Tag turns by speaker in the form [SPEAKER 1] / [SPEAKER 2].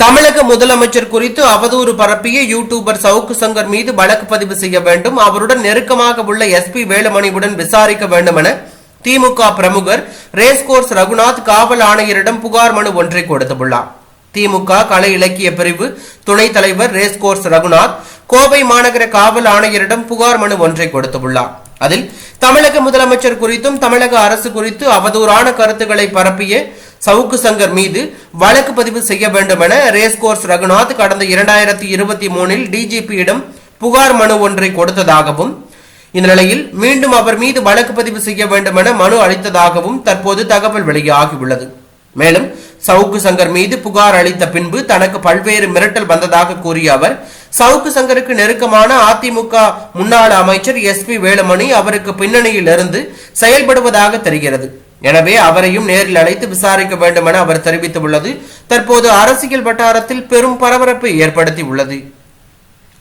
[SPEAKER 1] தமிழக முதலமைச்சர் குறித்து அவதூறு பரப்பிய யூடியூபர் சவுக்கு சங்கர் மீது வழக்கு பதிவு செய்ய வேண்டும், அவருடன் நெருக்கமாக உள்ள எஸ்பி வேலுமணியுடன் விசாரிக்க வேண்டும் என திமுக பிரமுகர் ரேஸ்கோர்ஸ் ரகுநாத் காவல் ஆணையரிடம் புகார் மனு ஒன்றை கொடுத்துள்ளார். திமுக கலை இலக்கிய பிரிவு துணைத் தலைவர் ரேஸ்கோர்ஸ் ரகுநாத் கோவை மாநகர காவல் ஆணையரிடம் புகார் மனு ஒன்றை கொடுத்துள்ளார். அதில் தமிழக முதலமைச்சர் குறித்தும் தமிழக அரசு குறித்து அவதூறான கருத்துக்களை பரப்பிய சவுக்கு சங்கர் மீது வழக்கு பதிவு செய்ய வேண்டும் என ரேஸ்கோர்ஸ் ரகுநாத் கடந்த 2023 டிஜிபியிடம் புகார் மனு ஒன்றை கொடுத்ததாகவும், இந்த நிலையில் மீண்டும் அவர் மீது வழக்கு பதிவு செய்ய வேண்டும் என மனு அளித்ததாகவும் தற்போது தகவல் வெளியாகியுள்ளது. மேலும் சவுக்கு சங்கர் மீது புகார் அளித்த பின்பு தனக்கு பல்வேறு மிரட்டல் வந்ததாக கூறிய அவர், சவுக்கு சங்கருக்கு நெருக்கமான அதிமுக முன்னாள் அமைச்சர் எஸ்பி வேலுமணி அவருக்கு பின்னணியில் இருந்து செயல்படுவதாக தெரிகிறது, எனவே அவரையும் நேரில் அழைத்து விசாரிக்க வேண்டும் என அவர் தெரிவித்துள்ளது தற்போது அரசியல் வட்டாரத்தில் பெரும் பரபரப்பை ஏற்படுத்தி உள்ளது.